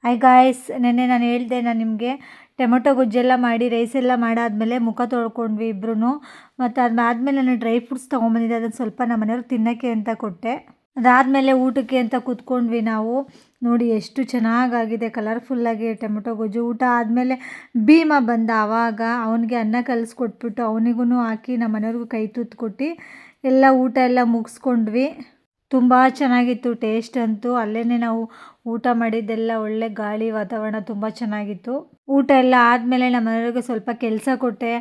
Hi guys, ನೆನ್ನೆ ನಾನು ಹೇಳಿದೆ ನಾನು ನಿಮಗೆ ಟೊಮೆಟೊ ಗೊಜ್ಜೆಲ್ಲ ಮಾಡಿ ರೈಸೆಲ್ಲ ಮಾಡಾದ್ಮೇಲೆ ಮುಖ ತೊಳ್ಕೊಂಡ್ವಿ ಇಬ್ರು. ಮತ್ತು ಅದಾದಮೇಲೆ ನಾನು ಡ್ರೈ ಫ್ರೂಟ್ಸ್ ತೊಗೊಂಬಂದಿದ್ದೆ, ಅದನ್ನು ಸ್ವಲ್ಪ ನಮ್ಮ ಮನೆಯವ್ರಿಗೆ ತಿನ್ನೋಕ್ಕೆ ಅಂತ ಕೊಟ್ಟೆ. ಅದಾದಮೇಲೆ ಊಟಕ್ಕೆ ಅಂತ ಕೂತ್ಕೊಂಡ್ವಿ ನಾವು. ನೋಡಿ ಎಷ್ಟು ಚೆನ್ನಾಗಾಗಿದೆ ಕಲರ್ಫುಲ್ಲಾಗಿ ಟೊಮೆಟೊ ಗೊಜ್ಜು. ಊಟ ಆದಮೇಲೆ ಭೀಮ ಬಂದ, ಆವಾಗ ಅವನಿಗೆ ಅನ್ನ ಕಲಿಸ್ಕೊಟ್ಬಿಟ್ಟು ಅವನಿಗೂ ಹಾಕಿ ನಮ್ಮ ಮನೆಯವ್ರಿಗೂ ಕೈ ತುತ್ತು ಕೊಟ್ಟು ಎಲ್ಲ ಊಟ ಎಲ್ಲ ಮುಗಿಸ್ಕೊಂಡ್ವಿ. ತುಂಬ ಚೆನ್ನಾಗಿತ್ತು ಟೇಸ್ಟ್ ಅಂತೂ. ಅಲ್ಲೇ ನಾವು ಊಟ ಮಾಡಿದ್ದೆಲ್ಲ ಒಳ್ಳೆ ಗಾಳಿ ವಾತಾವರಣ ತುಂಬ ಚೆನ್ನಾಗಿತ್ತು. ಊಟ ಎಲ್ಲ ಆದಮೇಲೆ ನಮ್ಮ ಮನೆಯವ್ರಿಗೆ ಸ್ವಲ್ಪ ಕೆಲಸ ಕೊಟ್ಟೆ.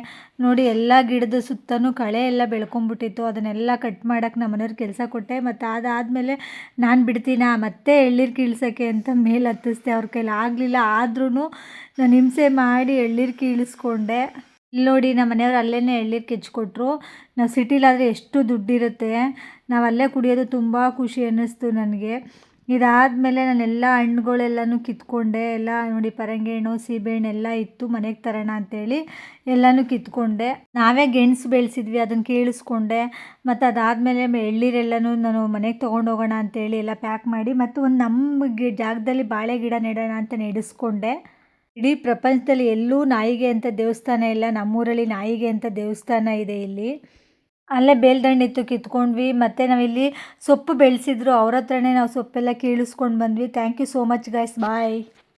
ನೋಡಿ ಎಲ್ಲ ಗಿಡದ ಸುತ್ತಲೂ ಕಳೆ ಎಲ್ಲ ಬೆಳ್ಕೊಂಬಿಟ್ಟಿತ್ತು, ಅದನ್ನೆಲ್ಲ ಕಟ್ ಮಾಡೋಕ್ಕೆ ನಮ್ಮ ಮನೆಯವ್ರಿಗೆ ಕೆಲಸ ಕೊಟ್ಟೆ. ಮತ್ತು ಅದಾದಮೇಲೆ ನಾನು ಬಿಡ್ತೀನಾ ಮತ್ತೆ ಎಳ್ನೀರು ಕೀಳ್ಸೋಕ್ಕೆ ಅಂತ ಮೇಲೆ ಹತ್ತಿಸ್ದೆ. ಅವ್ರ ಕೈಲಿ ಆಗಲಿಲ್ಲ, ಆದ್ರೂ ನಾನು ಹಿಂಸೆ ಮಾಡಿ ಎಳ್ನೀರು ಕೀಳಿಸ್ಕೊಂಡೆ. ಇಲ್ಲಿ ನೋಡಿ ನಮ್ಮ ಮನೆಯವ್ರು ಅಲ್ಲೇ ಎಳ್ನೀರು ಕೆಚ್ಕೊಟ್ರು. ನಾವು ಸಿಟಿಲಾದರೆ ಎಷ್ಟು ದುಡ್ಡಿರುತ್ತೆ, ನಾವು ಅಲ್ಲೇ ಕುಡಿಯೋದು ತುಂಬ ಖುಷಿ ಅನ್ನಿಸ್ತು ನನಗೆ. ಇದಾದಮೇಲೆ ನಾನೆಲ್ಲ ಹಣ್ಣುಗಳೆಲ್ಲನೂ ಕಿತ್ಕೊಂಡೆ. ಎಲ್ಲ ನೋಡಿ ಪರಂಗಿ ಹಣ್ಣು, ಸೀಬೆಹಣ್ಣು ಎಲ್ಲ ಇತ್ತು, ಮನೆಗೆ ತರೋಣ ಅಂತೇಳಿ ಎಲ್ಲನೂ ಕಿತ್ಕೊಂಡೆ. ನಾವೇ ಗೆಣಸು ಬೆಳೆಸಿದ್ವಿ, ಅದನ್ನು ಕೀಳಿಸ್ಕೊಂಡೆ. ಮತ್ತು ಅದಾದಮೇಲೆ ಎಳ್ನೀರೆಲ್ಲನೂ ನಾನು ಮನೆಗೆ ತೊಗೊಂಡೋಗೋಣ ಅಂತೇಳಿ ಎಲ್ಲ ಪ್ಯಾಕ್ ಮಾಡಿ, ಮತ್ತು ಒಂದು ನಮ್ಮ ಜಾಗದಲ್ಲಿ ಬಾಳೆ ಗಿಡ ನೆಡೋಣ ಅಂತ ನೆಡೆಸ್ಕೊಂಡೆ. ಇಡೀ ಪ್ರಪಂಚದಲ್ಲಿ ಎಲ್ಲೂ ನಾಯಿಗೆ ಅಂತ ದೇವಸ್ಥಾನ ಇಲ್ಲ, ನಮ್ಮೂರಲ್ಲಿ ನಾಯಿಗೆ ಅಂತ ದೇವಸ್ಥಾನ ಇದೆ ಇಲ್ಲಿ. ಅಲ್ಲೇ ಬೇಲ್ದಂಡಿತ್ತು, ಕಿತ್ಕೊಂಡ್ವಿ. ಮತ್ತು ನಾವಿಲ್ಲಿ ಸೊಪ್ಪು ಬೆಳೆಸಿದ್ರು, ಅವ್ರ ಹತ್ರನೇ ನಾವು ಸೊಪ್ಪೆಲ್ಲ ಕೀಳಿಸ್ಕೊಂಡು ಬಂದ್ವಿ. Thank you so much guys, bye.